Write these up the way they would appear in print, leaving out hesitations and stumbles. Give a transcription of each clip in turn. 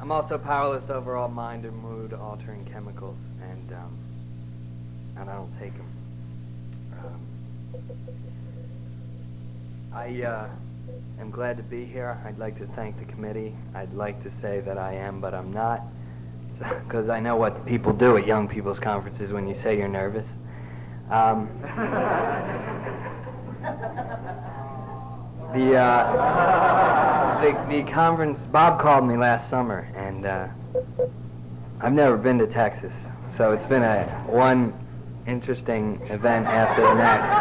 I'm also powerless over all mind and mood altering chemicals, and I don't take them. I am glad to be here. I'd like to thank the committee. I'd like to say that I am, but I'm not, because I know what people do at young people's conferences when you say you're nervous. The conference, Bob called me last summer, and I've never been to Texas, so it's been one interesting event after the next.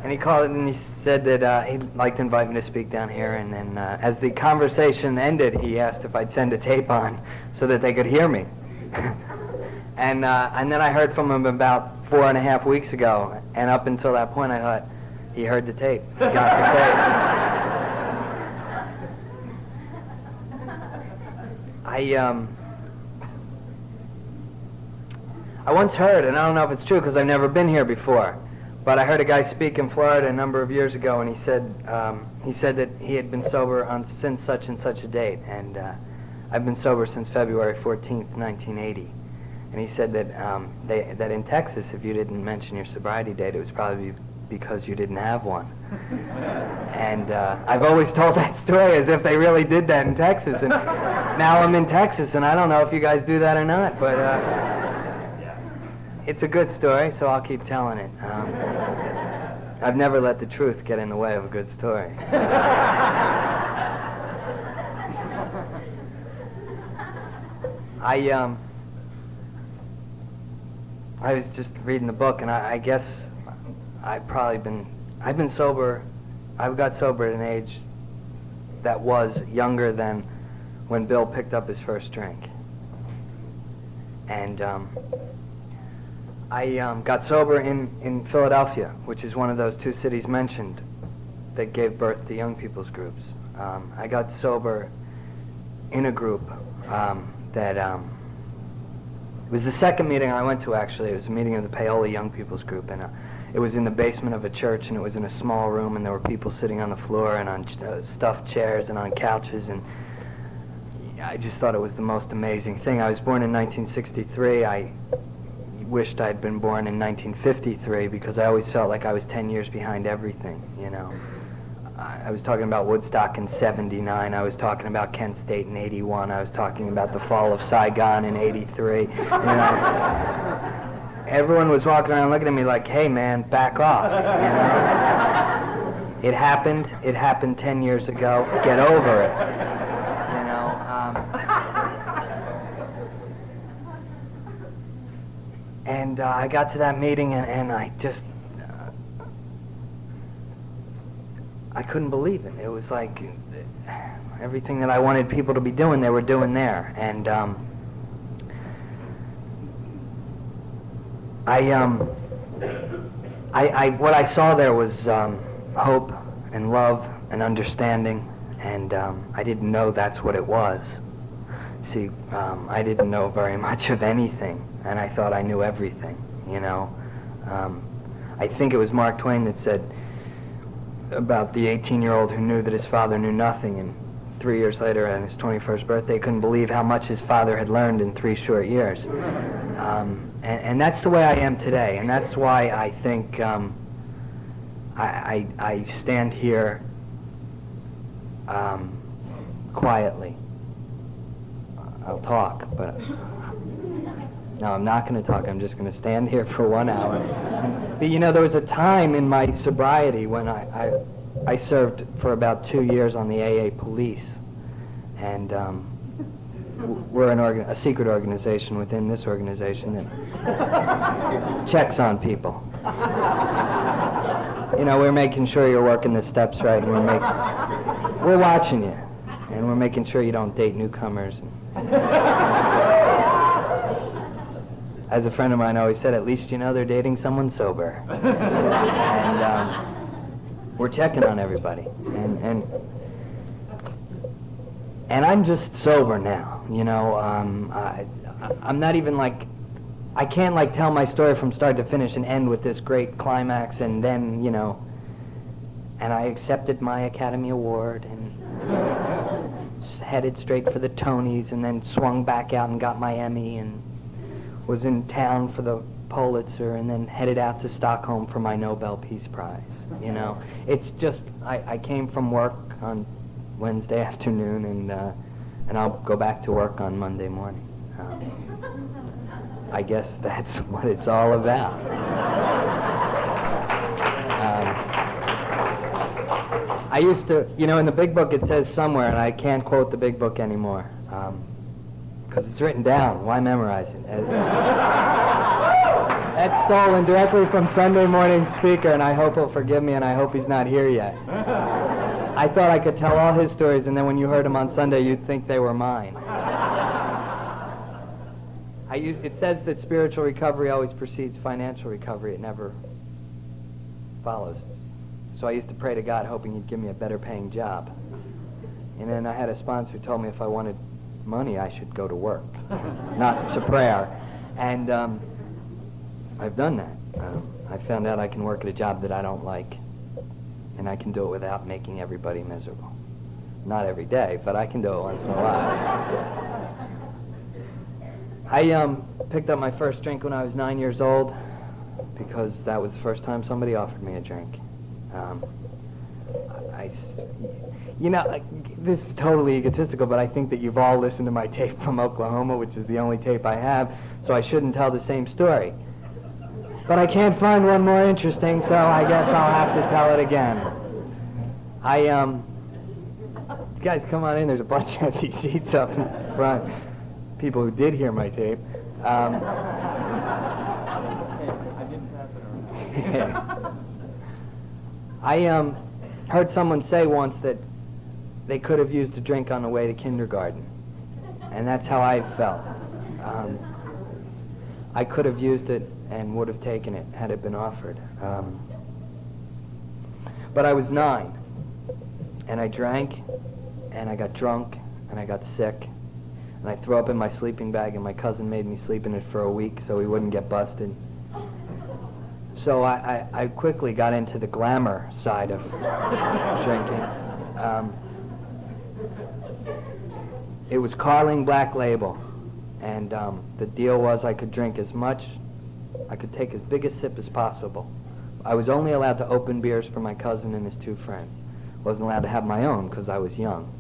And he called and he said that he'd like to invite me to speak down here, and then as the conversation ended, he asked if I'd send a tape on so that they could hear me. And then I heard from him about 4.5 weeks ago, and up until that point I thought, he heard the tape. He got the tape. I once heard, and I don't know if it's true because I've never been here before, but I heard a guy speak in Florida a number of years ago, and he said that he had been sober since such and such a date, and I've been sober since February 14th, 1980. And he said that that in Texas, if you didn't mention your sobriety date, it was probably because you didn't have one. And I've always told that story as if they really did that in Texas, and now I'm in Texas, and I don't know if you guys do that or not, but it's a good story, so I'll keep telling it. I've never let the truth get in the way of a good story. I was just reading the book, and I guess I've been sober. I got sober at an age that was younger than when Bill picked up his first drink. And I got sober in Philadelphia, which is one of those two cities mentioned that gave birth to young people's groups. I got sober in a group that it was the second meeting I went to, actually. It was a meeting of the Paoli Young People's Group, and it was in the basement of a church, and it was in a small room, and there were people sitting on the floor and on stuffed chairs and on couches, and I just thought it was the most amazing thing. I was born in 1963. I wished I'd been born in 1953 because I always felt like I was 10 years behind everything, you know. I was talking about Woodstock in 79. I was talking about Kent State in 81. I was talking about the fall of Saigon in 83. You know, everyone was walking around looking at me like, hey man, back off, you know. It happened 10 years ago, get over it, you know. And I got to that meeting, and I just, I couldn't believe it. It was like everything that I wanted people to be doing, they were doing there. And what I saw there was hope and love and understanding, and I didn't know that's what it was. See, I didn't know very much of anything, and I thought I knew everything, you know. I think it was Mark Twain that said about the 18-year-old who knew that his father knew nothing, and 3 years later on his 21st birthday couldn't believe how much his father had learned in 3 short years. And that's the way I am today, and that's why I think I stand here quietly. I'll talk, but no, I'm not going to talk. I'm just going to stand here for 1 hour. But you know, there was a time in my sobriety when I served for about 2 years on the AA police, and we're a secret organization within this organization that checks on people. You know, we're making sure you're working the steps right, and we're watching you, and we're making sure you don't date newcomers. As a friend of mine always said, at least you know they're dating someone sober. And we're checking on everybody. And I'm just sober now, you know. I'm not even like, I can't like tell my story from start to finish and end with this great climax, and then, you know, and I accepted my Academy Award, and headed straight for the Tonys and then swung back out and got my Emmy and was in town for the Pulitzer and then headed out to Stockholm for my Nobel Peace Prize. You know, it's just, I came from work on Wednesday afternoon and I'll go back to work on Monday morning. I guess that's what it's all about. I used to, you know, in the big book it says somewhere, and I can't quote the big book anymore, because it's written down. Why memorize it? That's stolen directly from Sunday morning speaker, and I hope he'll forgive me, and I hope he's not here yet. I thought I could tell all his stories, and then when you heard them on Sunday, you'd think they were mine. It says that spiritual recovery always precedes financial recovery. It never follows. So I used to pray to God hoping he'd give me a better paying job. And then I had a sponsor who told me if I wanted money, I should go to work, not to prayer. And I've done that. I found out I can work at a job that I don't like, and I can do it without making everybody miserable. Not every day, but I can do it once in a while. I picked up my first drink when I was 9 years old because that was the first time somebody offered me a drink. You know, this is totally egotistical, but I think that you've all listened to my tape from Oklahoma, which is the only tape I have, so I shouldn't tell the same story. But I can't find one more interesting, so I guess I'll have to tell it again. You guys come on in, there's a bunch of empty seats up in front. People who did hear my tape. I didn't pass it around. I heard someone say once that they could have used a drink on the way to kindergarten, and that's how I felt. I could have used it and would have taken it had it been offered. But I was 9, and I drank, and I got drunk, and I got sick, and I threw up in my sleeping bag, and my cousin made me sleep in it for a week so he wouldn't get busted. So I quickly got into the glamour side of drinking. It was Carling Black Label, and the deal was I could drink as much, I could take as big a sip as possible. I was only allowed to open beers for my cousin and his 2 friends. Wasn't allowed to have my own because I was young.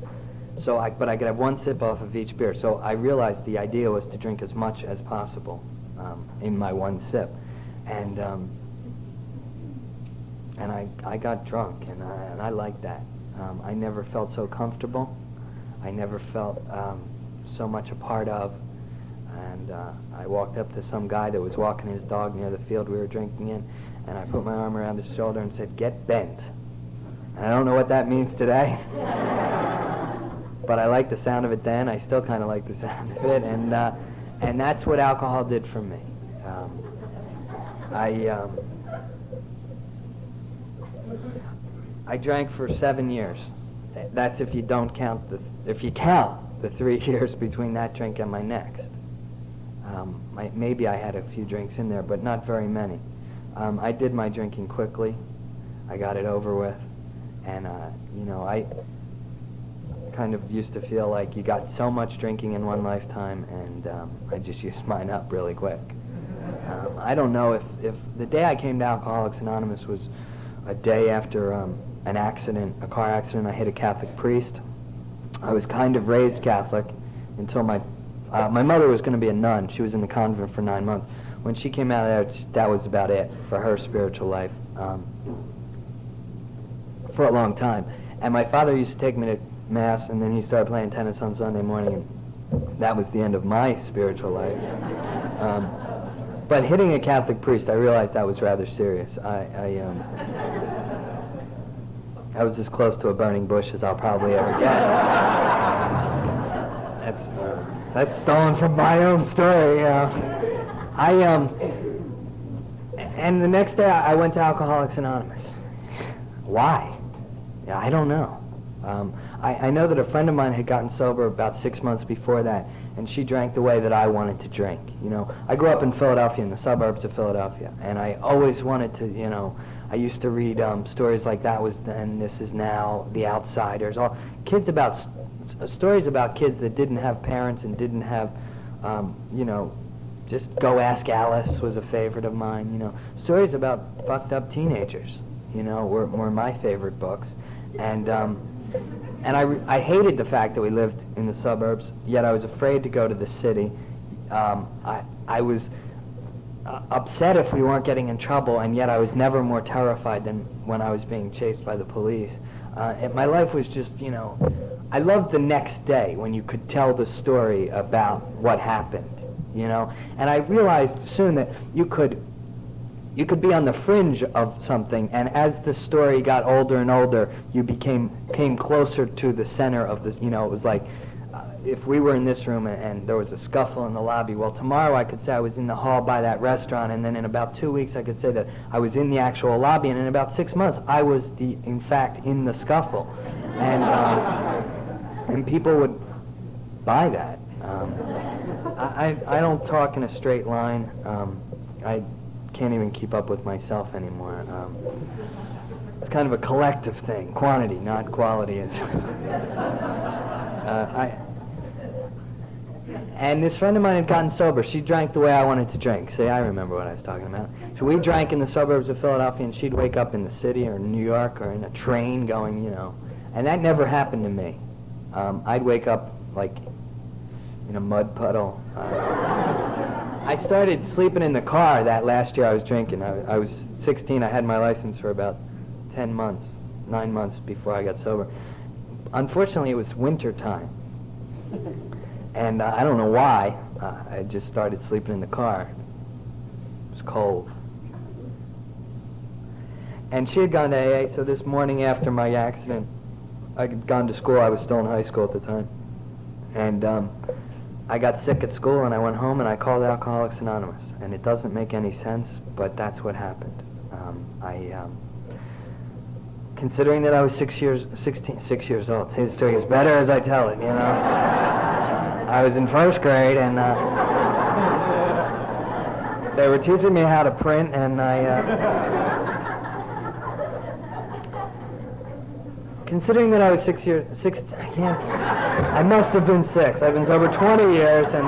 But I could have 1 sip off of each beer. So I realized the idea was to drink as much as possible in my 1 sip. And I got drunk, and I liked that. I never felt so comfortable. I never felt so much a part of. And I walked up to some guy that was walking his dog near the field we were drinking in, and I put my arm around his shoulder and said, "Get bent." And I don't know what that means today, but I liked the sound of it then. I still kind of like the sound of it, and that's what alcohol did for me. I drank for 7 years. That's if you don't count if you count the 3 years between that drink and my next. Maybe I had a few drinks in there, but not very many. I did my drinking quickly. I got it over with, and you know, I kind of used to feel like you got so much drinking in one lifetime, and I just used mine up really quick. I don't know if the day I came to Alcoholics Anonymous was a day after an accident, a car accident. I hit a Catholic priest. I was kind of raised Catholic until my mother was going to be a nun. She was in the convent for 9 months. When she came out of there, that was about it for her spiritual life for a long time. And my father used to take me to Mass, and then he started playing tennis on Sunday morning, and that was the end of my spiritual life. But hitting a Catholic priest, I realized that was rather serious. I was as close to a burning bush as I'll probably ever get. That's stolen from my own story. And the next day I went to Alcoholics Anonymous. Why? Yeah, I don't know. I know that a friend of mine had gotten sober about 6 months before that, and she drank the way that I wanted to drink. You know, I grew up in Philadelphia, in the suburbs of Philadelphia, and I always wanted to, you know, I used to read stories like That Was Then, This Is Now, The Outsiders, all kids about stories about kids that didn't have parents and didn't have, you know, just Go Ask Alice was a favorite of mine. You know, stories about fucked up teenagers, you know, were my favorite books, and I hated the fact that we lived in the suburbs, yet I was afraid to go to the city. I was upset if we weren't getting in trouble, and yet I was never more terrified than when I was being chased by the police. My life was just, you know, I loved the next day when you could tell the story about what happened, you know, and I realized soon that you could be on the fringe of something, and as the story got older and older, you came closer to the center of this. You know, it was like if we were in this room and there was a scuffle in the lobby, well, tomorrow I could say I was in the hall by that restaurant, and then in about 2 weeks I could say that I was in the actual lobby, and in about 6 months I was in fact in the scuffle, and people would buy that. I don't talk in a straight line. I can't even keep up with myself anymore. It's kind of a collective thing. Quantity, not quality. And this friend of mine had gotten sober. She drank the way I wanted to drink. See, I remember what I was talking about. So we drank in the suburbs of Philadelphia, and she'd wake up in the city or New York or in a train going, you know. And that never happened to me. I'd wake up like in a mud puddle. I started sleeping in the car that last year I was drinking. I was 16. I had my license for about 9 months before I got sober. Unfortunately, it was winter time. And I don't know why. I just started sleeping in the car. It was cold. And she had gone to AA, so this morning after my accident, I had gone to school. I was still in high school at the time. And I got sick at school, and I went home, and I called Alcoholics Anonymous. And it doesn't make any sense, but that's what happened. Considering that I was 6 years old, see, the story is better as I tell it, you know. I was in first grade, and they were teaching me how to print, and considering that I was 6 years, I must have been 6. I've been sober 20 years, and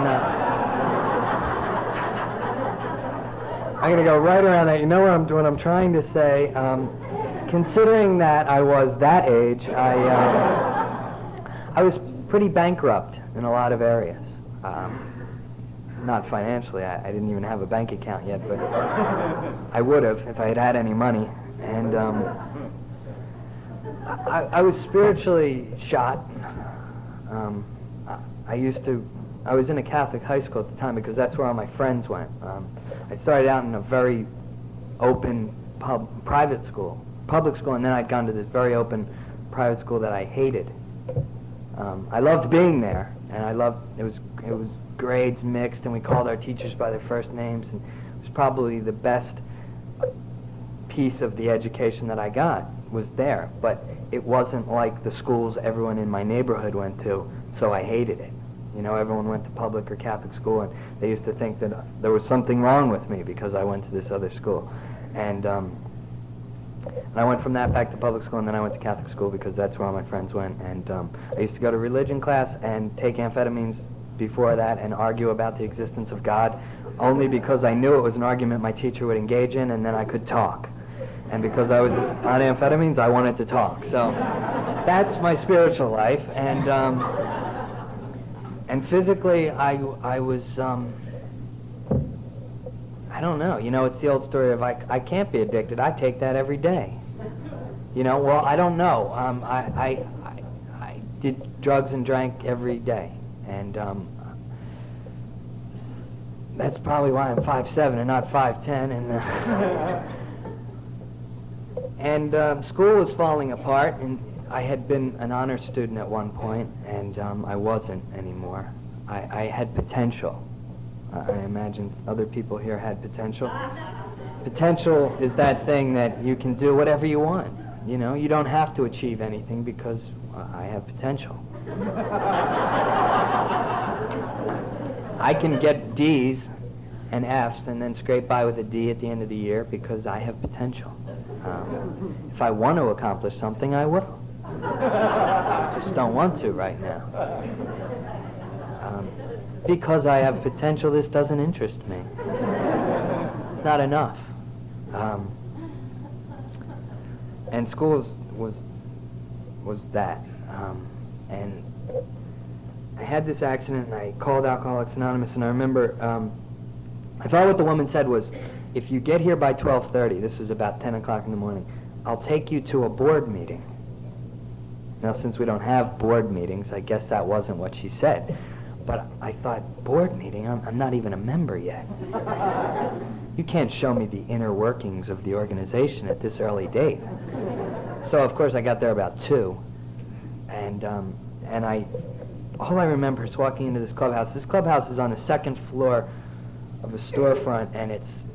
I'm gonna go right around that. You know what I'm doing? I'm trying to say, considering that I was that age, I was pretty bankrupt in a lot of areas. Not financially. I didn't even have a bank account yet, but I would have if I had had any money. And I was spiritually shot. I was in a Catholic high school at the time because that's where all my friends went. I started out in a very open public school, and then I'd gone to this very open private school that I hated. I loved being there, and it was grades mixed, and we called our teachers by their first names, and it was probably the best piece of the education that I got was there, but it wasn't like the schools everyone in my neighborhood went to, so I hated it. You know, everyone went to public or Catholic school, and they used to think that there was something wrong with me because I went to this other school. And I went from that back to public school, and then I went to Catholic school because that's where all my friends went. And I used to go to religion class and take amphetamines before that and argue about the existence of God, only because I knew it was an argument my teacher would engage in, and then I could talk. And because I was on amphetamines, I wanted to talk. So that's my spiritual life. And physically, I was, I don't know. You know, it's the old story of I can't be addicted. I take that every day. You know, well, I don't know. I did drugs and drank every day. And that's probably why I'm 5'7" and not 5'10". And school was falling apart, and I had been an honor student at one point, and I wasn't anymore. I had potential. I imagine other people here had potential. Potential is that thing that you can do whatever you want. You know, you don't have to achieve anything because I have potential. I can get D's and Fs and then scrape by with a D at the end of the year because I have potential. If I want to accomplish something, I will. I just don't want to right now. Because I have potential, this doesn't interest me. It's not enough. And school was that. And I had this accident, and I called Alcoholics Anonymous, and I remember, I thought what the woman said was, if you get here by 12:30, this was about 10 o'clock in the morning, I'll take you to a board meeting. Now, since we don't have board meetings, I guess that wasn't what she said. But I thought, board meeting? I'm not even a member yet. You can't show me the inner workings of the organization at this early date. So, of course, I got there about 2. And all I remember is walking into this clubhouse. This clubhouse is on the second floor of a storefront, and it's...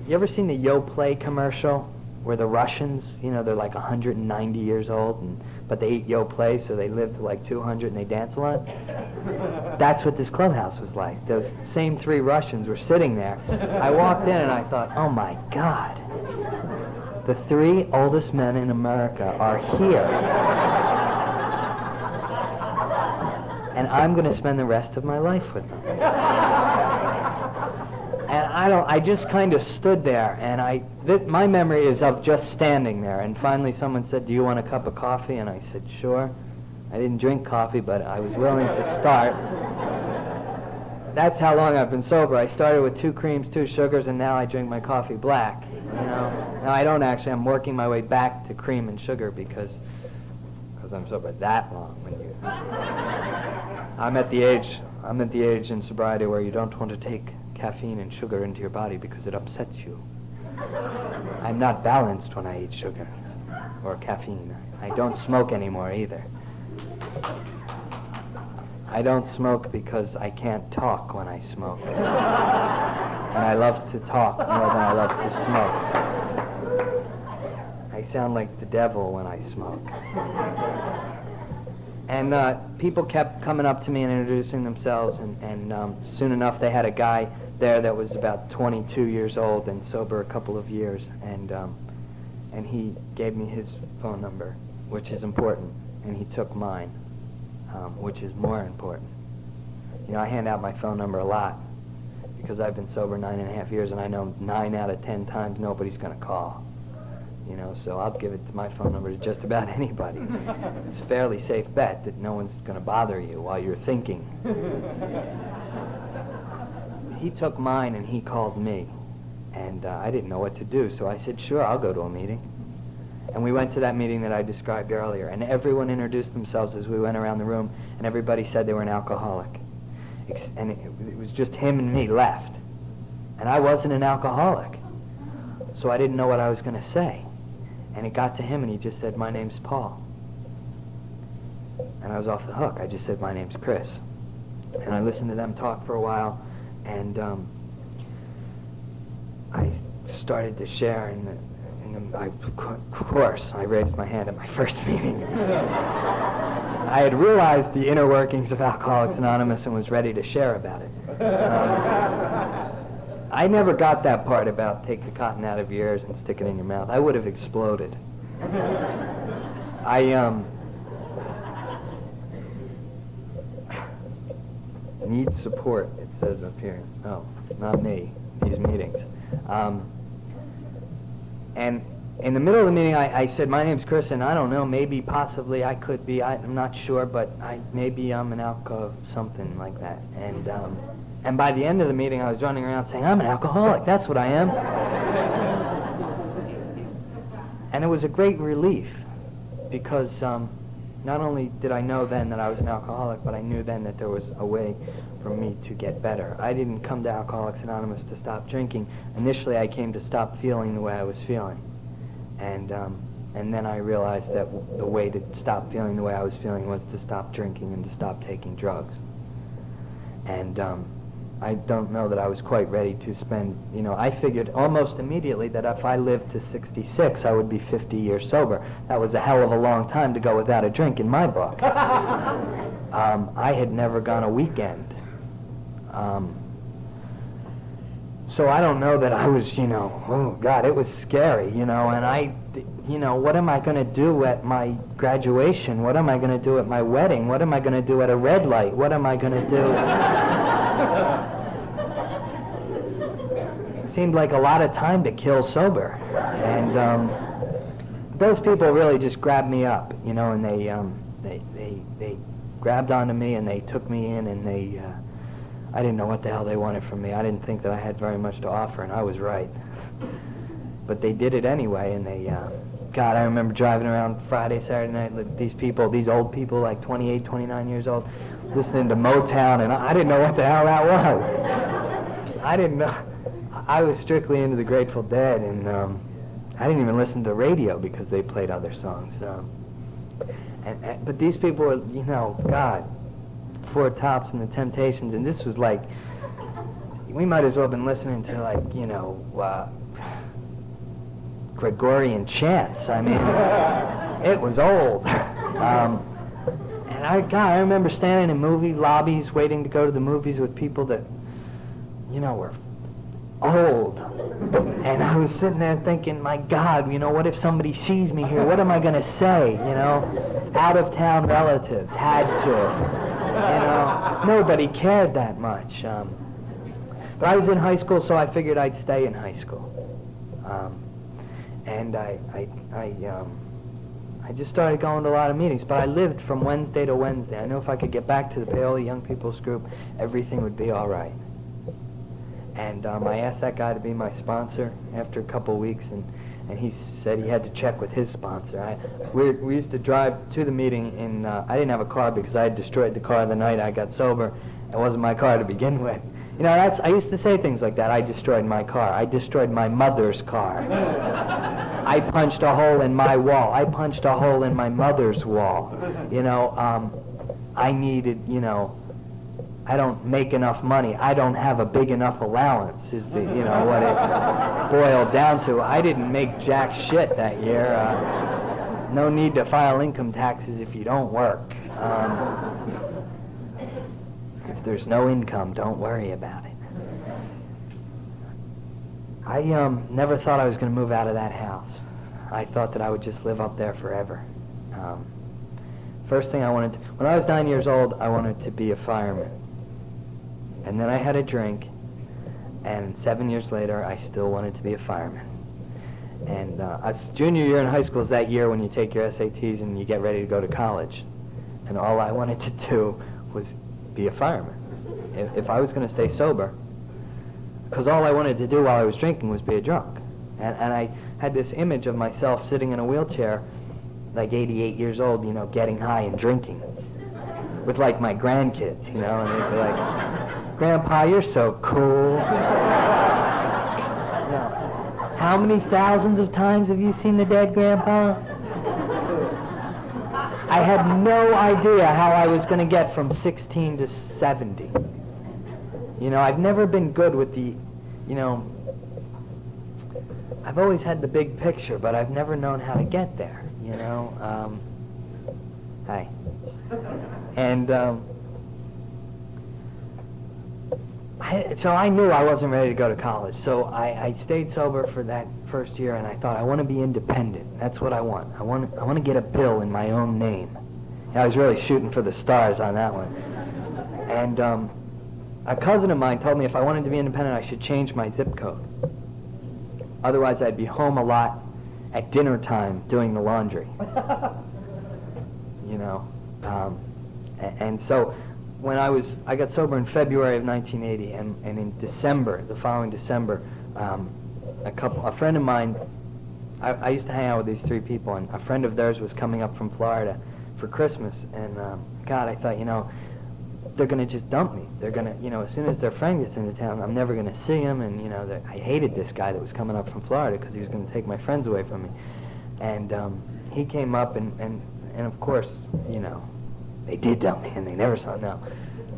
You ever seen the Yoplait commercial where the Russians, you know, they're like 190 years old, but they eat Yoplait, so they live to like 200 and they dance a lot? That's what this clubhouse was like. Those same 3 Russians were sitting there. I walked in and I thought, oh my God, the 3 oldest men in America are here. And I'm going to spend the rest of my life with them. And I just kind of stood there, and my memory is of just standing there, and finally someone said, do you want a cup of coffee? And I said, sure. I didn't drink coffee, but I was willing to start. That's how long I've been sober. I started with 2 creams, 2 sugars, and now I drink my coffee black, you know. Now I don't actually, I'm working my way back to cream and sugar because I'm sober that long. I'm at the age in sobriety where you don't want to take caffeine and sugar into your body because it upsets you. I'm not balanced when I eat sugar or caffeine. I don't smoke anymore either. I don't smoke because I can't talk when I smoke. And I love to talk more than I love to smoke. I sound like the devil when I smoke. And people kept coming up to me and introducing themselves, and soon enough they had a guy there that was about 22 years old and sober a couple of years, and he gave me his phone number, which is important, and he took mine, which is more important. You know, I hand out my phone number a lot because I've been sober 9.5 years, and I know 9 out of 10 times nobody's going to call. You know, so I'll give my phone number to just about anybody. It's a fairly safe bet that no one's going to bother you while you're thinking. He took mine and he called me, and I didn't know what to do, so I said, sure, I'll go to a meeting. And we went to that meeting that I described earlier, and everyone introduced themselves as we went around the room, and everybody said they were an alcoholic. And it was just him and me left. And I wasn't an alcoholic, so I didn't know what I was going to say. And it got to him, and he just said, my name's Paul. And I was off the hook. I just said, my name's Chris. And I listened to them talk for a while, and I started to share, and of course, I raised my hand at my first meeting. I had realized the inner workings of Alcoholics Anonymous and was ready to share about it. I never got that part about take the cotton out of your ears and stick it in your mouth. I would have exploded. I need support, it says up here. No, not me, these meetings. And in the middle of the meeting, I said, my name's Chris, and I don't know, maybe, possibly, I could be, I'm not sure, but maybe I'm an alcoholic, something like that. And by the end of the meeting, I was running around saying, I'm an alcoholic, that's what I am. And it was a great relief, because not only did I know then that I was an alcoholic, but I knew then that there was a way for me to get better. I didn't come to Alcoholics Anonymous to stop drinking. Initially, I came to stop feeling the way I was feeling. And then I realized that the way to stop feeling the way I was feeling was to stop drinking and to stop taking drugs. And I don't know that I was quite ready to spend, you know, I figured almost immediately that if I lived to 66, I would be 50 years sober. That was a hell of a long time to go without a drink in my book. I had never gone a weekend. So I don't know that I was, oh God, it was scary, and what am I going to do at my graduation? What am I going to do at my wedding? What am I going to do at a red light? What am I going to do? It seemed like a lot of time to kill sober. And those people really just grabbed me up, and they grabbed onto me and they took me in, and I didn't know what the hell they wanted from me. I didn't think that I had very much to offer, and I was right. But they did it anyway, and God, I remember driving around Friday, Saturday night, with these old people, like 28, 29 years old, listening to Motown, and I didn't know what the hell that was. I didn't know. I was strictly into the Grateful Dead, and I didn't even listen to radio because they played other songs. But these people were, God, Four Tops and the Temptations, and this was like, we might as well have been listening to like, Gregorian chants. I mean, it was old. And I remember standing in movie lobbies waiting to go to the movies with people that, were old. And I was sitting there thinking, my God, what if somebody sees me here? What am I going to say? Out-of-town relatives had to. Nobody cared that much. But I was in high school, so I figured I'd stay in high school. And I just started going to a lot of meetings, but I lived from Wednesday to Wednesday. I knew if I could get back to the Paola Young People's Group, everything would be all right. And I asked that guy to be my sponsor after a couple of weeks, and he said he had to check with his sponsor. We used to drive to the meeting, and I didn't have a car because I had destroyed the car the night I got sober. It wasn't my car to begin with. I used to say things like that. I destroyed my car. I destroyed my mother's car. I punched a hole in my wall. I punched a hole in my mother's wall. I needed, I don't make enough money. I don't have a big enough allowance is what it boiled down to. I didn't make jack shit that year. No need to file income taxes if you don't work. If there's no income, don't worry about it. I never thought I was going to move out of that house. I thought that I would just live up there forever. First thing I wanted to, when I was 9 years old, I wanted to be a fireman. And then I had a drink, and 7 years later, I still wanted to be a fireman. And junior year in high school is that year when you take your SATs and you get ready to go to college. And all I wanted to do was be a fireman. If I was going to stay sober, because all I wanted to do while I was drinking was be a drunk. And I had this image of myself sitting in a wheelchair, like 88 years old, getting high and drinking, with like my grandkids, and they'd be like, Grandpa, you're so cool. How many thousands of times have you seen The Dead, Grandpa? I had no idea how I was going to get from 16 to 70. I've never been good with the, I've always had the big picture, but I've never known how to get there, Hi. And so I knew I wasn't ready to go to college. So I stayed sober for that first year, and I thought, I want to be independent. That's what I want. I want to get a bill in my own name. I was really shooting for the stars on that one. And a cousin of mine told me if I wanted to be independent, I should change my zip code. Otherwise, I'd be home a lot at dinner time doing the laundry. And so when I got sober in February of 1980, and in December, the following December, a friend of mine, I used to hang out with these three people, and a friend of theirs was coming up from Florida for Christmas, and God, I thought, they're going to just dump me. They're going to, as soon as their friend gets into town, I'm never going to see him, and, I hated this guy that was coming up from Florida because he was going to take my friends away from me. And he came up, and of course, they did dump me, and they never saw, no.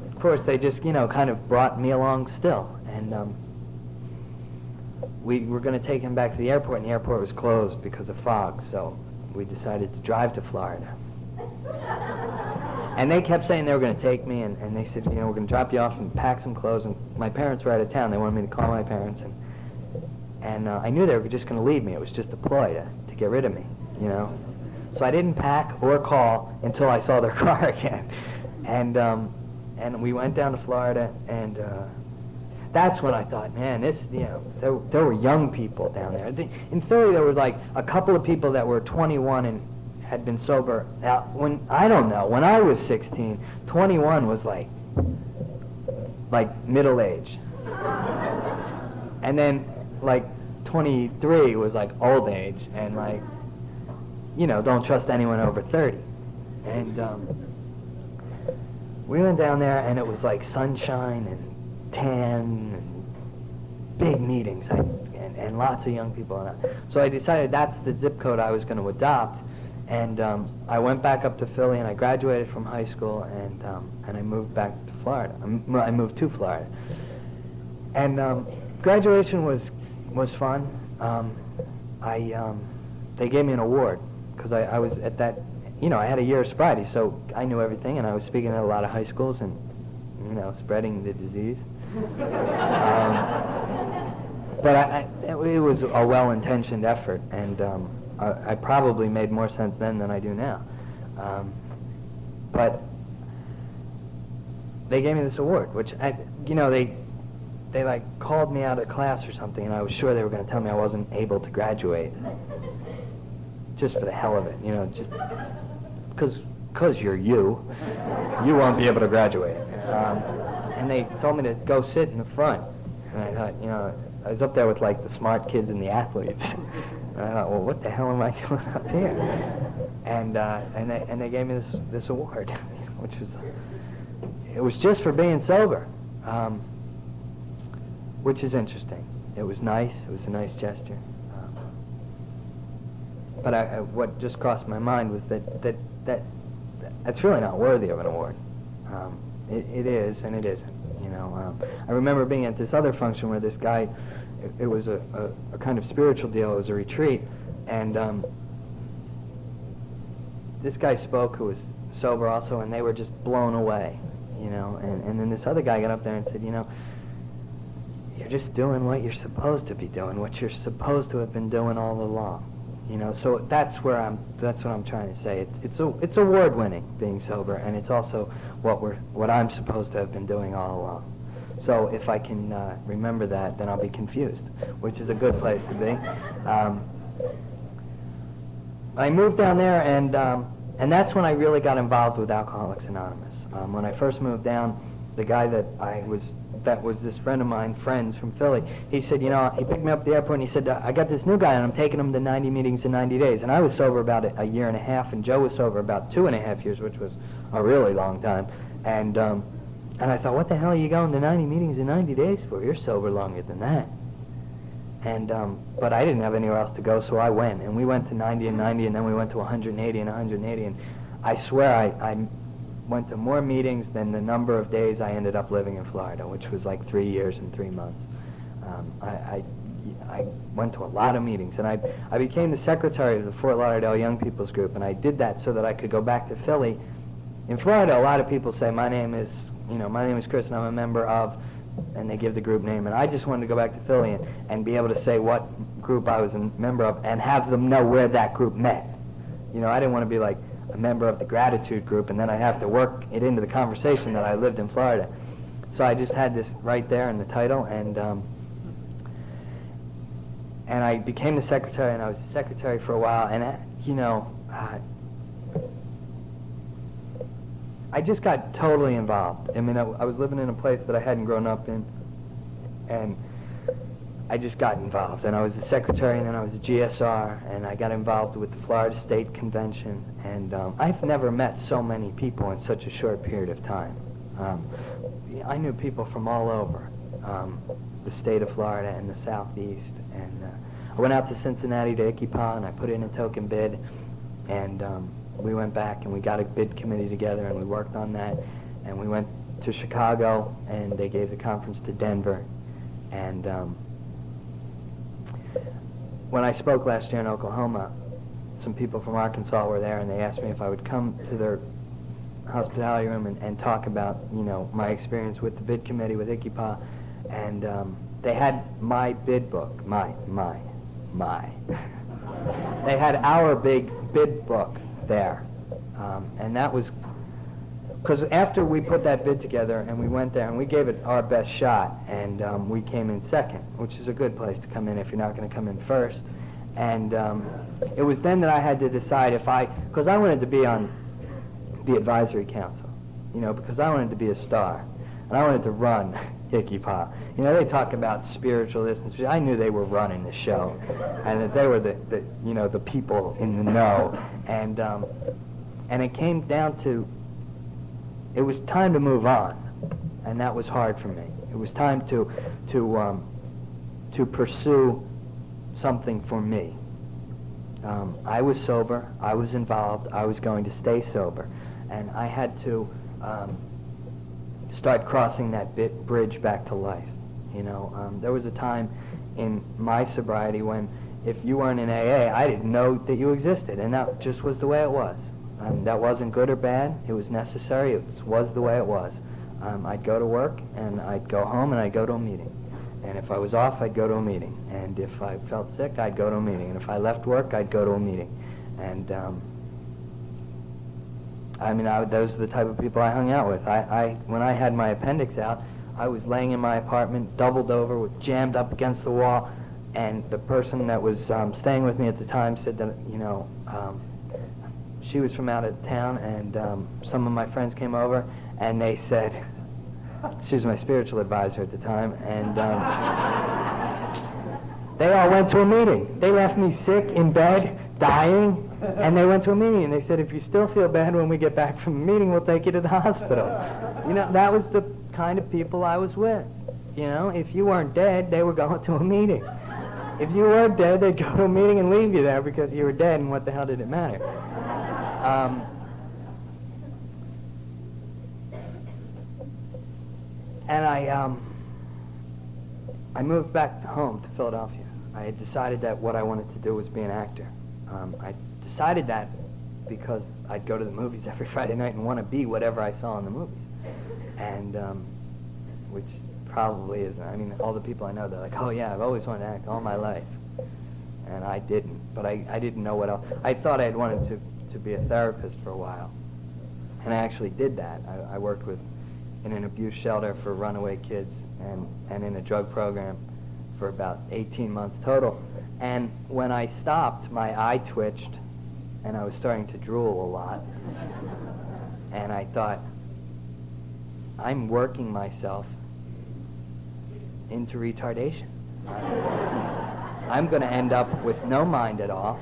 Of course, they just, kind of brought me along still, and we were going to take him back to the airport, and the airport was closed because of fog, so we decided to drive to Florida. And they kept saying they were going to take me, and they said, you know, we're going to drop you off and pack some clothes. And my parents were out of town. They wanted me to call my parents, and I knew they were just going to leave me. It was just a ploy to get rid of me, you know. So I didn't pack or call until I saw their car again. And we went down to Florida, and that's when I thought, man, this, you know, there were young people down there. In Philly, there was like a couple of people that were 21 and had been sober. Now, when I was 16, 21 was like middle age. And then like 23 was like old age, and like, you know, don't trust anyone over 30. And we went down there, and it was like sunshine and tan and big meetings, and lots of young people. So I decided that's the zip code I was going to adopt, and I went back up to Philly, and I graduated from high school, and I moved back to Florida. I moved to Florida, and graduation was fun. They gave me an award because I was at that. You know, I had a year of sobriety, so I knew everything, and I was speaking at a lot of high schools and, you know, spreading the disease. But it was a well-intentioned effort, and I probably made more sense then than I do now. But they gave me this award, which, you know, they like called me out of class or something, and I was sure they were going to tell me I wasn't able to graduate. Just for the hell of it, you know, just because you're you won't be able to graduate. And they told me to go sit in the front. And I thought, you know, I was up there with like the smart kids and the athletes. And I thought, well, what the hell am I doing up here? And they gave me this award, which was just for being sober, which is interesting. It was nice. It was a nice gesture. But what just crossed my mind was that's really not worthy of an award. It is and it isn't. You know, I remember being at this other function where this guy, it was a kind of spiritual deal. It was a retreat, and this guy spoke who was sober also, and they were just blown away. You know, and then this other guy got up there and said, you know, you're just doing what you're supposed to be doing, what you're supposed to have been doing all along. You know, so that's what I'm trying to say. It's award-winning being sober, and it's also what I'm supposed to have been doing all along. So if I can remember that, then I'll be confused, which is a good place to be. I moved down there, and that's when I really got involved with Alcoholics Anonymous. When I first moved down, the guy that was this friend of mine, friends from Philly, he said, you know, he picked me up at the airport and he said, I got this new guy and I'm taking him to 90 meetings in 90 days. And I was sober about a year and a half, and Joe was sober about 2.5 years, which was a really long time. And I thought, what the hell are you going to 90 meetings in 90 days for? You're sober longer than that. And but I didn't have anywhere else to go, so I went. And we went to 90 and 90, and then we went to 180 and 180. And I swear I went to more meetings than the number of days I ended up living in Florida, which was like 3 years and 3 months. I went to a lot of meetings, and I became the secretary of the Fort Lauderdale Young People's Group, and I did that so that I could go back to Philly. In Florida, a lot of people say, my name is Chris, and I'm a member of, and they give the group name, and I just wanted to go back to Philly and be able to say what group I was a member of and have them know where that group met. You know, I didn't want to be like a member of the gratitude group, and then I have to work it into the conversation that I lived in Florida. So I just had this right there in the title, and I became the secretary, and I was the secretary for a while, and I just got totally involved. I mean, I was living in a place that I hadn't grown up in, and I just got involved, and I was the secretary, and then I was the GSR, and I got involved with the Florida State Convention, and I've never met so many people in such a short period of time. I knew people from all over the state of Florida and the Southeast, and I went out to Cincinnati to Ickipah, and I put in a token bid, and we went back, and we got a bid committee together, and we worked on that, and we went to Chicago, and they gave the conference to Denver, and when I spoke last year in Oklahoma, some people from Arkansas were there, and they asked me if I would come to their hospitality room and talk about, my experience with the bid committee with ICIPA, and they had my bid book, my. They had our big bid book there, and that was, because after we put that bid together and we went there and we gave it our best shot, and we came in second, which is a good place to come in if you're not going to come in first. And it was then that I had to decide because I wanted to be on the advisory council, because I wanted to be a star, and I wanted to run ICIPA. They talk about spiritual this and spiritual. I knew they were running the show, and that they were the people in the know, and it came down to, it was time to move on, and that was hard for me. It was time to pursue something for me. I was sober, I was involved, I was going to stay sober, and I had to start crossing that bridge back to life. There was a time in my sobriety when if you weren't in AA, I didn't know that you existed, and that just was the way it was. That wasn't good or bad, it was necessary, it was the way it was. I'd go to work, and I'd go home, and I'd go to a meeting. And if I was off, I'd go to a meeting. And if I felt sick, I'd go to a meeting. And if I left work, I'd go to a meeting. And those are the type of people I hung out with. When I had my appendix out, I was laying in my apartment, doubled over, jammed up against the wall, and the person that was staying with me at the time said that, she was from out of town, and some of my friends came over, and they said, she was my spiritual advisor at the time, and they all went to a meeting. They left me sick in bed, dying, and they went to a meeting, and they said, if you still feel bad when we get back from the meeting, we'll take you to the hospital. That was the kind of people I was with. If you weren't dead, they were going to a meeting. If you were dead, they'd go to a meeting and leave you there because you were dead, and what the hell did it matter? And I moved back home to Philadelphia. I had decided that what I wanted to do was be an actor. I decided that because I'd go to the movies every Friday night and want to be whatever I saw in the movies. And, which probably isn't. All the people I know, they're like, oh yeah, I've always wanted to act all my life. And I didn't, but I didn't know what else. I thought I had wanted to be a therapist for a while. And I actually did that. I worked in an abuse shelter for runaway kids and in a drug program for about 18 months total. And when I stopped, my eye twitched, and I was starting to drool a lot. And I thought, I'm working myself into retardation. I'm going to end up with no mind at all,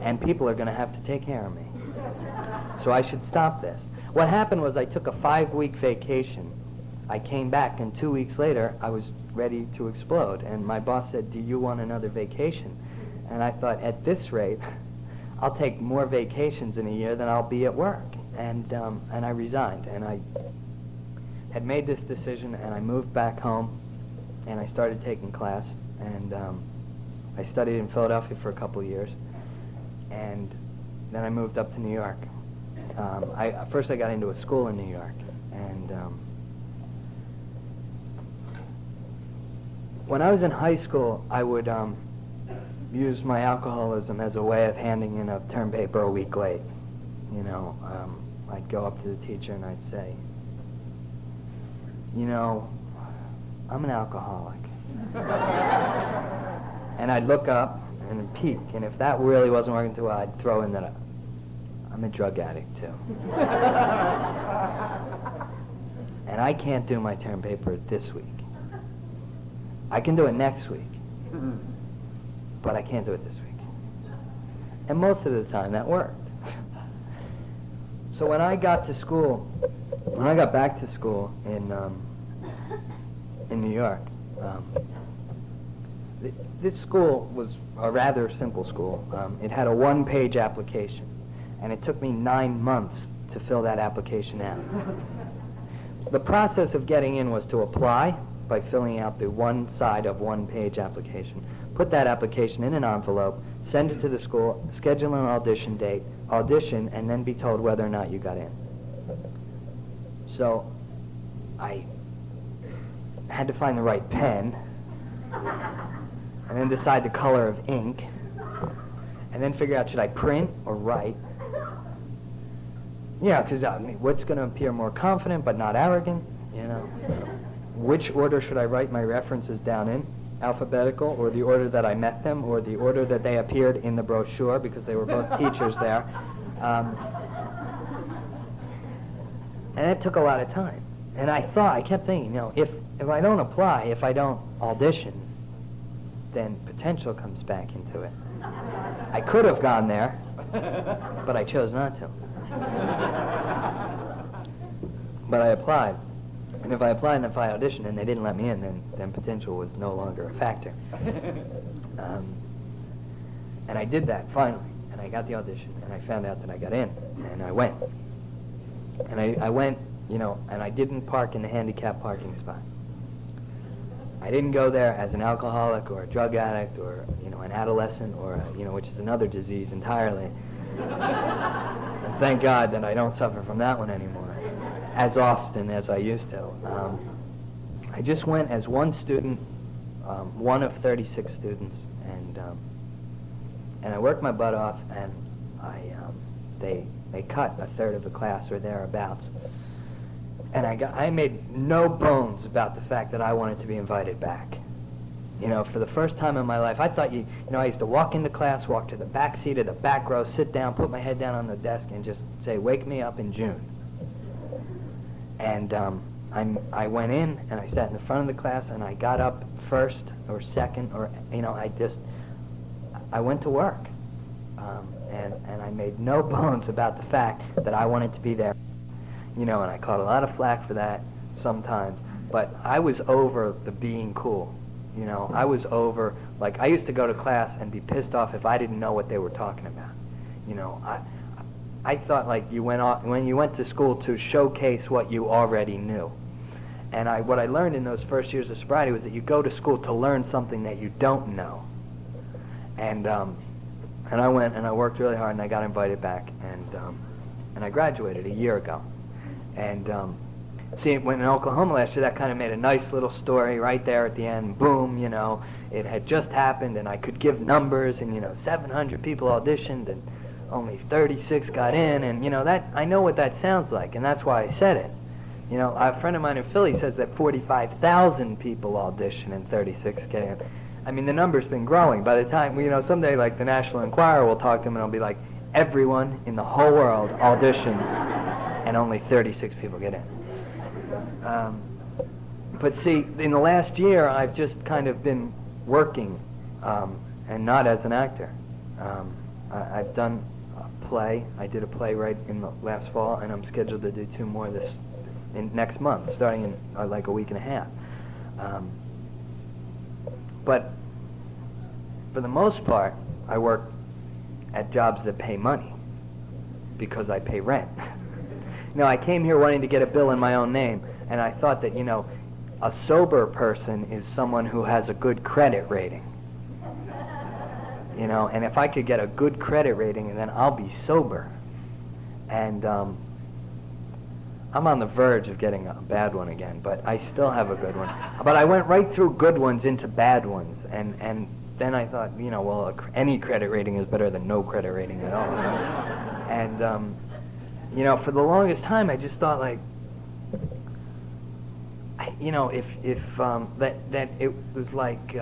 and people are going to have to take care of me. So I should stop this. What happened was I took a 5-week vacation. I came back, and 2 weeks later, I was ready to explode. And my boss said, do you want another vacation? And I thought, at this rate, I'll take more vacations in a year than I'll be at work. And I resigned. And I had made this decision, and I moved back home, and I started taking class. And I studied in Philadelphia for a couple of years. And then I moved up to New York. First I got into a school in New York, and when I was in high school, I would use my alcoholism as a way of handing in a term paper a week late. I'd go up to the teacher and I'd say, I'm an alcoholic. And I'd look up and peek, and if that really wasn't working too well, I'd throw in that I'm a drug addict too. And I can't do my term paper this week. I can do it next week, but I can't do it this week. And most of the time that worked. So when I got to school, when I got back to school in New York, this school was a rather simple school. It had a 1-page application, and it took me 9 months to fill that application out. The process of getting in was to apply by filling out the one side of 1-page application, put that application in an envelope, send it to the school, schedule an audition date, audition, and then be told whether or not you got in. So I had to find the right pen, and then decide the color of ink, and then figure out, should I print or write? Yeah, because what's going to appear more confident but not arrogant, you know? Which order should I write my references down in? Alphabetical, or the order that I met them, or the order that they appeared in the brochure, because they were both teachers there. And it took a lot of time. And I kept thinking, you know, if I don't apply, if I don't audition, then potential comes back into it. I could have gone there, but I chose not to. But I applied. And if I applied and if I auditioned and they didn't let me in, then potential was no longer a factor. And I did that finally. And I got the audition, and I found out that I got in. And I went. And I went, you know, and I didn't park in the handicapped parking spot. I didn't go there as an alcoholic or a drug addict or, you know, an adolescent or, you know, which is another disease entirely. And thank God that I don't suffer from that one anymore as often as I used to. I just went as one student, one of 36 students, and I worked my butt off, and they cut a third of the class or thereabouts. And I made no bones about the fact that I wanted to be invited back. You know, for the first time in my life, I thought, you know, I used to walk into class, walk to the back seat of the back row, sit down, put my head down on the desk, and just say, "Wake me up in June." And I went in, and I sat in the front of the class, and I got up first or second, or, you know, I went to work. And I made no bones about the fact that I wanted to be there. You know, and I caught a lot of flack for that sometimes, but I was over the being cool. You know, I was over, like, I used to go to class and be pissed off if I didn't know what they were talking about. You know, I thought, like, when you went to school to showcase what you already knew. And what I learned in those first years of sobriety was that you go to school to learn something that you don't know. And I went and I worked really hard, and I got invited back, and I graduated a year ago. And see, when in Oklahoma last year, that kind of made a nice little story right there at the end. Boom, you know, it had just happened, and I could give numbers, and, you know, 700 people auditioned, and only 36 got in, and, you know, that, I know what that sounds like, and that's why I said it. You know, a friend of mine in Philly says that 45,000 people audition and 36 get in. I mean, the number's been growing. By the time, you know, someday, like, the National Enquirer will talk to them, and it'll be like, everyone in the whole world auditions, and only 36 people get in. But see, in the last year, I've just kind of been working, and not as an actor. I've done a play. I did a play right in the last fall, and I'm scheduled to do 2 more next month, starting in like a week and a half. But for the most part, I work at jobs that pay money because I pay rent. You know, I came here wanting to get a bill in my own name, and I thought that, you know, a sober person is someone who has a good credit rating. You know, and if I could get a good credit rating, then I'll be sober. And I'm on the verge of getting a bad one again, but I still have a good one. But I went right through good ones into bad ones, and then I thought, you know, well, any credit rating is better than no credit rating at all. And you know, for the longest time, I just thought, like, you know, if that it was like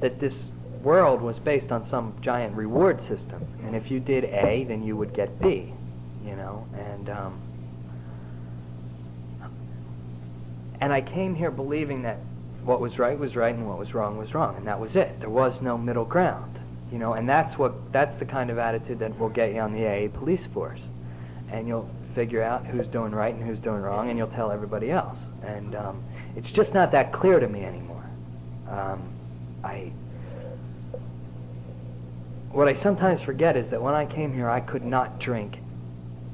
that this world was based on some giant reward system, and if you did A, then you would get B, you know, and I came here believing that what was right and what was wrong, and that was it. There was no middle ground, you know, and that's the kind of attitude that will get you on the AA police force, and you'll figure out who's doing right and who's doing wrong, and you'll tell everybody else, and it's just not that clear to me anymore. What I sometimes forget is that when I came here, I could not drink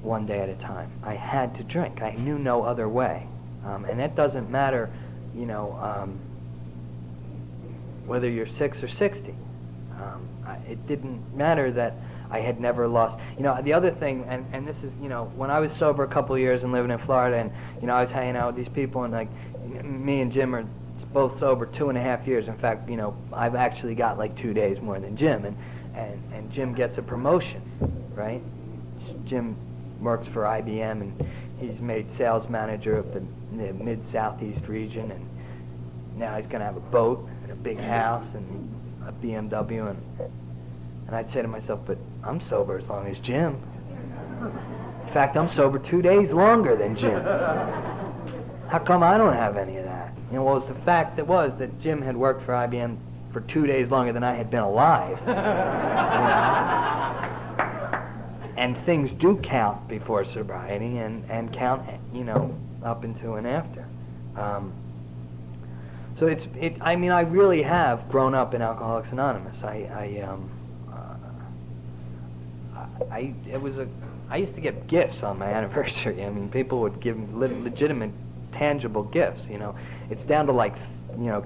one day at a time. I had to drink. I knew no other way. And that doesn't matter, you know, whether you're 6 or 60. It didn't matter that I had never lost. The other thing, and this is, when I was sober a couple of years and living in Florida, and, I was hanging out with these people, and, like, me and Jim are both sober 2.5 years. In fact, I've actually got, like, 2 days more than Jim, and Jim gets a promotion, right? Jim works for IBM, and he's made sales manager of the mid-southeast region, and now he's going to have a boat and a big house and a BMW, and I'd say to myself, but I'm sober as long as Jim. In fact, I'm sober 2 days longer than Jim. How come I don't have any of that? Well, it's the fact that Jim had worked for IBM for 2 days longer than I had been alive. And things do count before sobriety, and count, up into and after. So I really have grown up in Alcoholics Anonymous. I used to get gifts on my anniversary. People would give legitimate, tangible gifts. It's down to, like,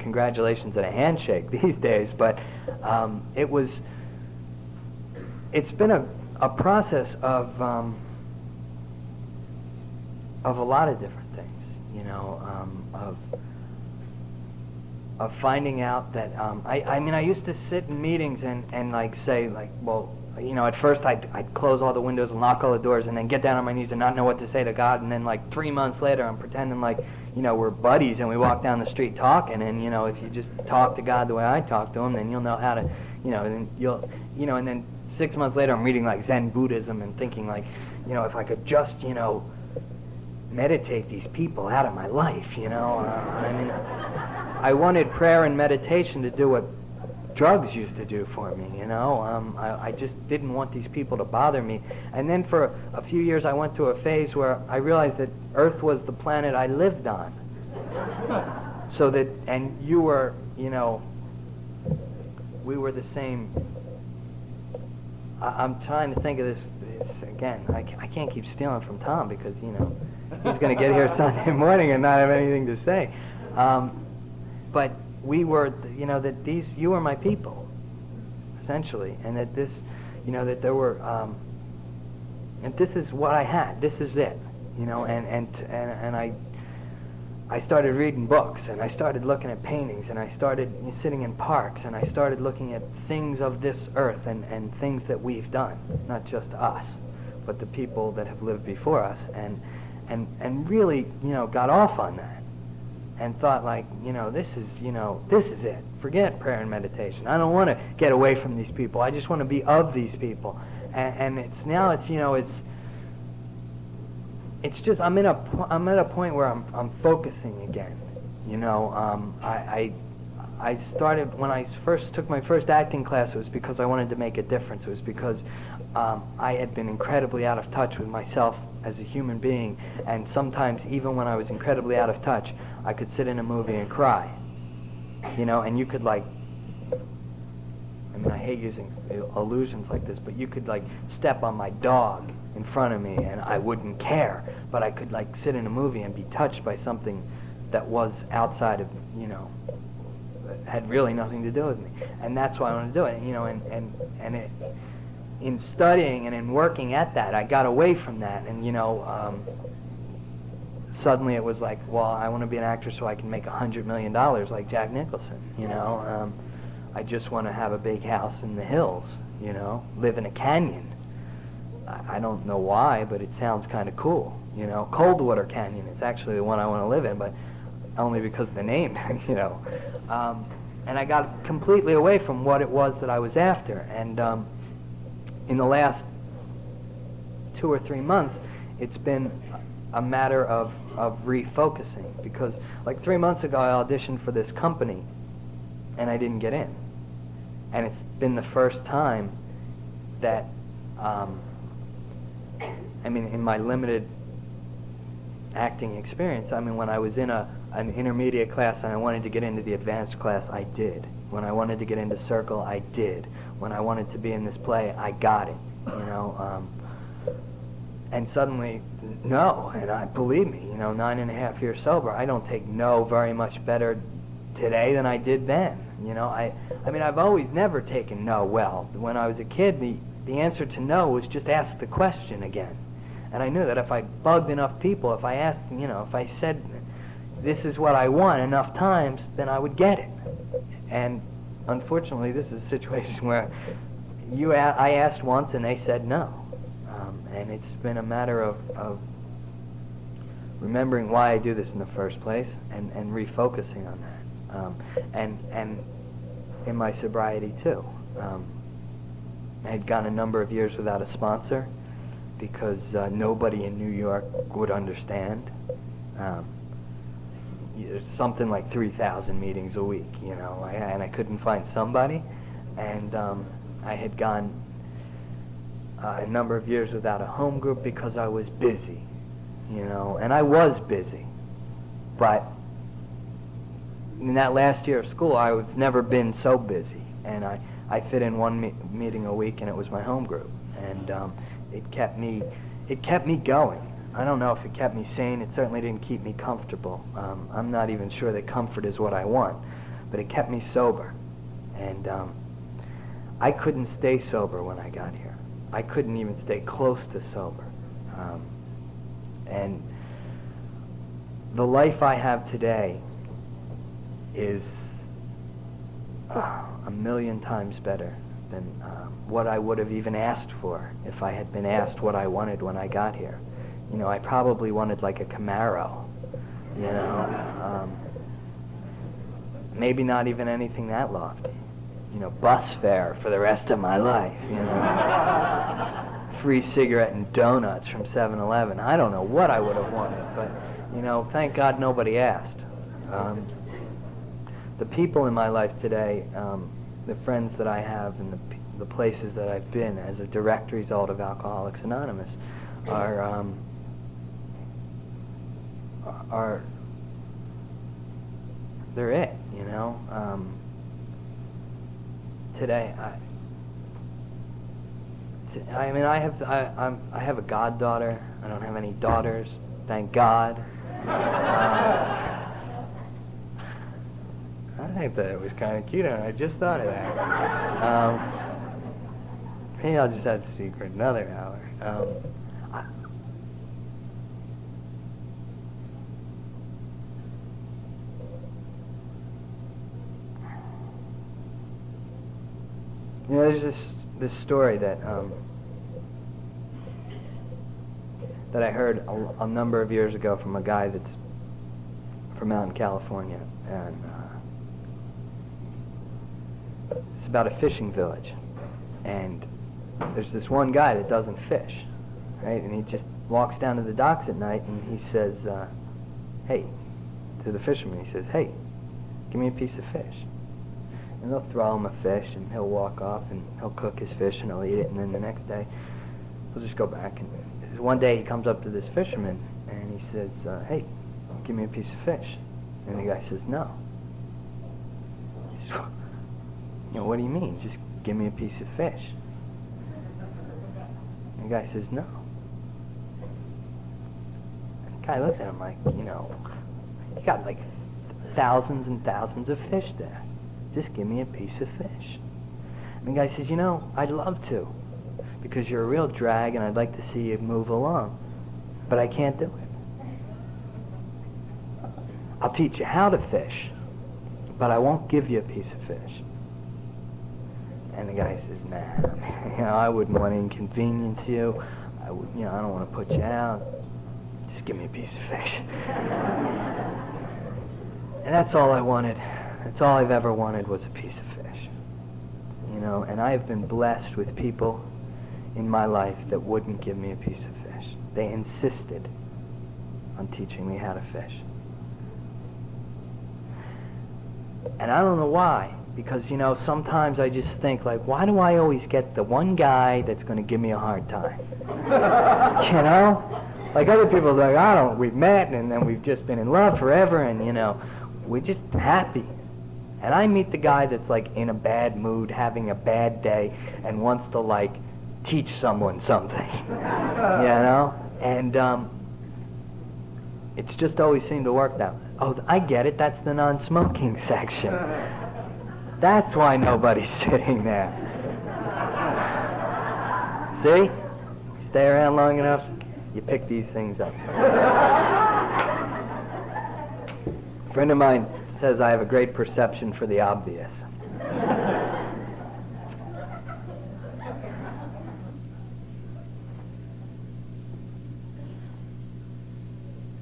congratulations and a handshake these days. But it's been a process of a lot of different things. Of finding out that I used to sit in meetings and like say, like, well, at first I'd close all the windows and lock all the doors and then get down on my knees and not know what to say to God, and then, like, 3 months later I'm pretending like, we're buddies and we walk down the street talking, and if you just talk to God the way I talk to him, then you'll know how to, and and then 6 months later I'm reading, like, Zen Buddhism and thinking, like, if I could just, meditate these people out of my life, I wanted prayer and meditation to do what drugs used to do for me, I just didn't want these people to bother me. And then for a few years I went through a phase where I realized that Earth was the planet I lived on. So that, and you were, we were the same. I'm trying to think of this again. I can't keep stealing from Tom because, he's going to get here Sunday morning and not have anything to say. But we were, that you were my people, essentially, and that this, that there were, and this is what I had. This is it, and I started reading books, and I started looking at paintings, and I started sitting in parks, and I started looking at things of this earth and things that we've done, not just us, but the people that have lived before us, and really, got off on that. And thought, like, this is it. Forget prayer and meditation. I don't want to get away from these people. I just want to be of these people. And it's just I'm at a point where I'm focusing again. I started when I first took my first acting class. It was because I wanted to make a difference. It was because I had been incredibly out of touch with myself as a human being, and sometimes even when I was incredibly out of touch, I could sit in a movie and cry, and you could, like, I hate using illusions like this, but you could, like, step on my dog in front of me and I wouldn't care, but I could, like, sit in a movie and be touched by something that was outside of, had really nothing to do with me, and that's why I want to do it, and it, in studying and in working at that, I got away from that, and suddenly it was like, well, I want to be an actor so I can make $100 million like Jack Nicholson, I just want to have a big house in the hills, live in a canyon. I don't know why, but it sounds kind of cool, Coldwater Canyon is actually the one I want to live in, but only because of the name, and I got completely away from what it was that I was after, and in the last 2 or 3 months, it's been a matter of refocusing, because, like, 3 months ago I auditioned for this company and I didn't get in, and it's been the first time that in my limited acting experience, when I was in an intermediate class and I wanted to get into the advanced class, I did. When I wanted to get into Circle, I did. When I wanted to be in this play, I got it, and suddenly, no, and believe me, 9.5 years sober, I don't take no very much better today than I did then, I've always never taken no well. When I was a kid, the answer to no was just ask the question again. And I knew that if I bugged enough people, if I asked, if I said, this is what I want enough times, then I would get it. And unfortunately, this is a situation where I asked once and they said no. And it's been a matter of remembering why I do this in the first place and refocusing on that. And in my sobriety too. I had gone a number of years without a sponsor because nobody in New York would understand. Something like 3,000 meetings a week, and I couldn't find somebody. And I had gone a number of years without a home group because I was busy, and I was busy. But in that last year of school, I've never been so busy, and I fit in one meeting a week, and it was my home group, and it kept me going. I don't know if it kept me sane. It certainly didn't keep me comfortable. I'm not even sure that comfort is what I want, but it kept me sober, and I couldn't stay sober when I got here. I couldn't even stay close to sober, and the life I have today is a million times better than what I would have even asked for if I had been asked what I wanted when I got here. I probably wanted like a Camaro, maybe not even anything that lofty. Bus fare for the rest of my life, free cigarette and donuts from 7-Eleven. I don't know what I would have wanted, but, thank God nobody asked. The people in my life today, the friends that I have and the places that I've been as a direct result of Alcoholics Anonymous they're it, today, I have a goddaughter. I don't have any daughters, thank God. I think that it was kind of cute, and I just thought of that. Maybe I'll just have to speak for another hour. There's this story that I heard a number of years ago from a guy that's from out in California, and it's about a fishing village, and there's this one guy that doesn't fish, right? And he just walks down to the docks at night, and he says, "Hey," to the fisherman. He says, "Hey, give me a piece of fish." And they'll throw him a fish, and he'll walk off, and he'll cook his fish, and he'll eat it, and then the next day, he'll just go back. And one day he comes up to this fisherman, and he says, "Hey, give me a piece of fish." And the guy says, "No." He says, "What do you mean? Just give me a piece of fish." And the guy says, "No." And the guy looks at him like, you got like thousands and thousands of fish there. Just give me a piece of fish. And the guy says, "I'd love to, because you're a real drag, and I'd like to see you move along, but I can't do it. I'll teach you how to fish, but I won't give you a piece of fish." And the guy says, "Nah, I wouldn't want to inconvenience you. I don't want to put you out. Just give me a piece of fish." And that's all I wanted. That's all I've ever wanted was a piece of fish. And I've been blessed with people in my life that wouldn't give me a piece of fish. They insisted on teaching me how to fish. And I don't know why, because, sometimes I just think, like, why do I always get the one guy that's going to give me a hard time? Like other people are like, we've met, and then we've just been in love forever, and, we're just happy. And I meet the guy that's like in a bad mood, having a bad day, and wants to like teach someone something, And it's just always seemed to work that way. Oh, I get it. That's the non-smoking section. That's why nobody's sitting there. See? Stay around long enough, you pick these things up. A friend of mine says I have a great perception for the obvious.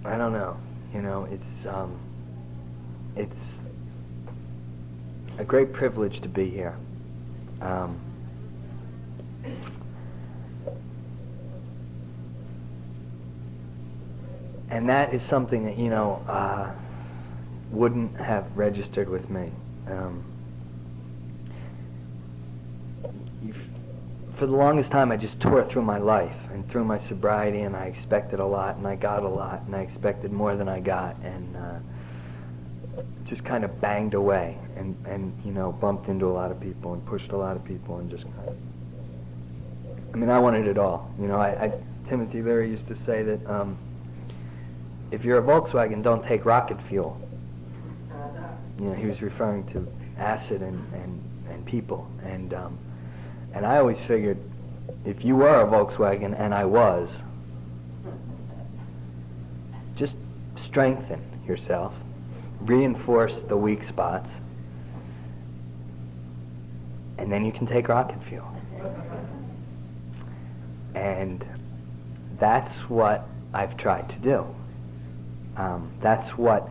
I don't know. You know, it's a great privilege to be here. And that is something that, you know, wouldn't have registered with me. For the longest time, I just tore through my life and through my sobriety, and I expected a lot, and I got a lot, and I expected more than I got, and just kind of banged away, and you know, bumped into a lot of people and pushed a lot of people, and just kind of, I mean, I wanted it all. You know, Timothy Leary used to say that if you're a Volkswagen, don't take rocket fuel. You know, he was referring to acid and people, and I always figured, if you were a Volkswagen, and I was, just strengthen yourself, reinforce the weak spots, and then you can take rocket fuel. And that's what I've tried to do. That's what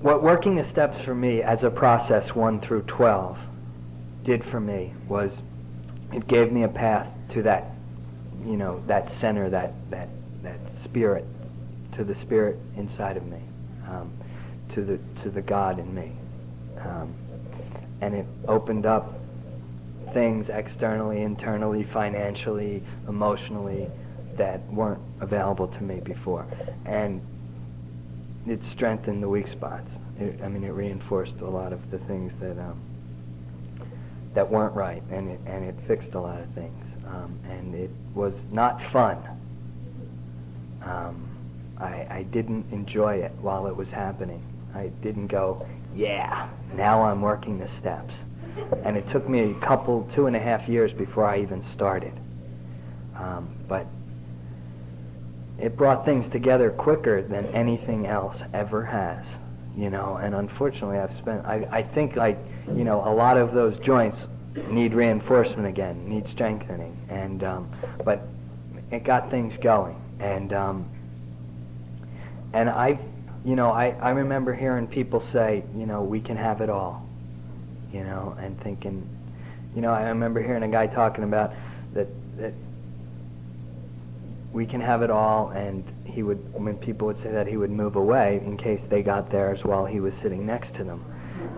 working the steps for me as a process 1 through 12 did for me was it gave me a path to that, you know, that center, that spirit, to the spirit inside of me, to the God in me, and it opened up things externally, internally, financially, emotionally that weren't available to me before, and it strengthened the weak spots. It reinforced a lot of the things that weren't right, and it fixed a lot of things, and it was not fun. I didn't enjoy it while it was happening. I didn't go, yeah, now I'm working the steps. And it took me 2.5 years before I even started. But it brought things together quicker than anything else ever has, you know, and unfortunately I think you know, a lot of those joints need reinforcement again, need strengthening, and but it got things going, and I remember hearing people say, you know, we can have it all, you know, and thinking, you know, I remember hearing a guy talking about that we can have it all, and he would, when people would say that, he would move away in case they got theirs while he was sitting next to them,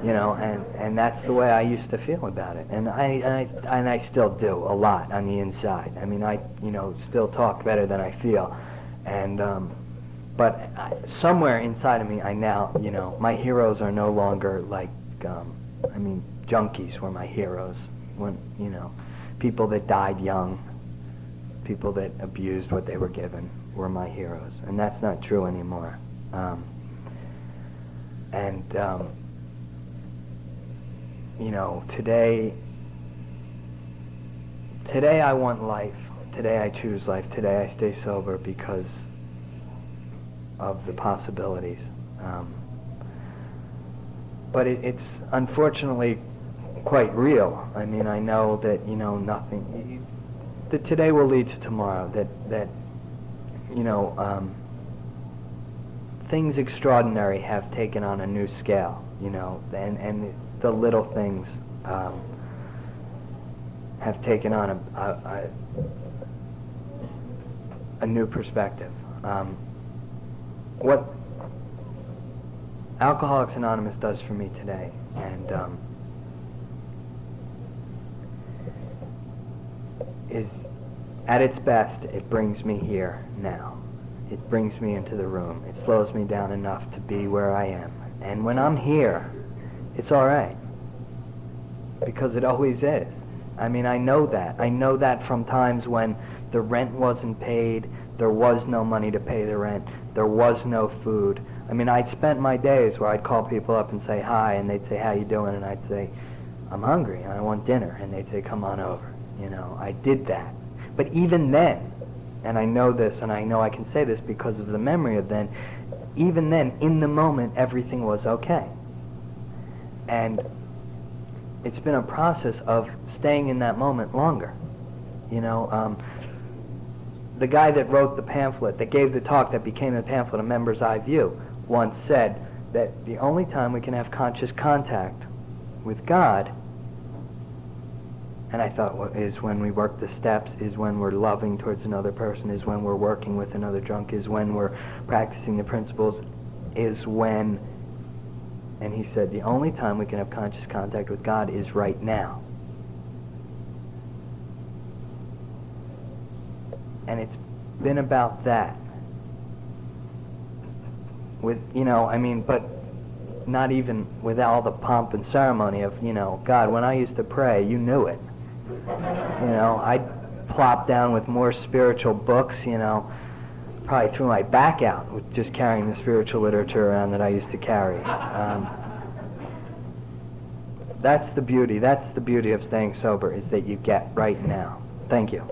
you know, and that's the way I used to feel about it, and I still do a lot on the inside. I mean, I, you know, still talk better than I feel, and but somewhere inside of me, I now, you know, my heroes are no longer like, junkies were my heroes, when, you know, people that died young, people that abused what they were given were my heroes, and that's not true anymore. You know, today I want life. Today I choose life. Today I stay sober because of the possibilities. But it's unfortunately quite real. I mean, I know that, you know, nothing, that today will lead to tomorrow, that you know, things extraordinary have taken on a new scale, you know, and the little things have taken on a new perspective. What Alcoholics Anonymous does for me today, and is, at its best, it brings me here now. It brings me into the room. It slows me down enough to be where I am. And when I'm here, it's all right, because it always is. I mean, I know that. I know that from times when the rent wasn't paid, there was no money to pay the rent, there was no food. I mean, I'd spent my days where I'd call people up and say hi, and they'd say, how you doing? And I'd say, I'm hungry and I want dinner. And they'd say, come on over. I did that. But even then, and I know this, and I know I can say this because of the memory of then, even then, in the moment, everything was okay. And it's been a process of staying in that moment longer. The guy that wrote the pamphlet, that gave the talk that became the pamphlet, A Member's Eye View, once said that the only time we can have conscious contact with God, and I thought, is when we work the steps, is when we're loving towards another person, is when we're working with another drunk, is when we're practicing the principles, is when, and he said, the only time we can have conscious contact with God is right now. And it's been about that. But not even with all the pomp and ceremony of, God, when I used to pray, you knew it. I'd plop down with more spiritual books, probably threw my back out with just carrying the spiritual literature around that I used to carry. That's the beauty of staying sober, is that you get right now. Thank you.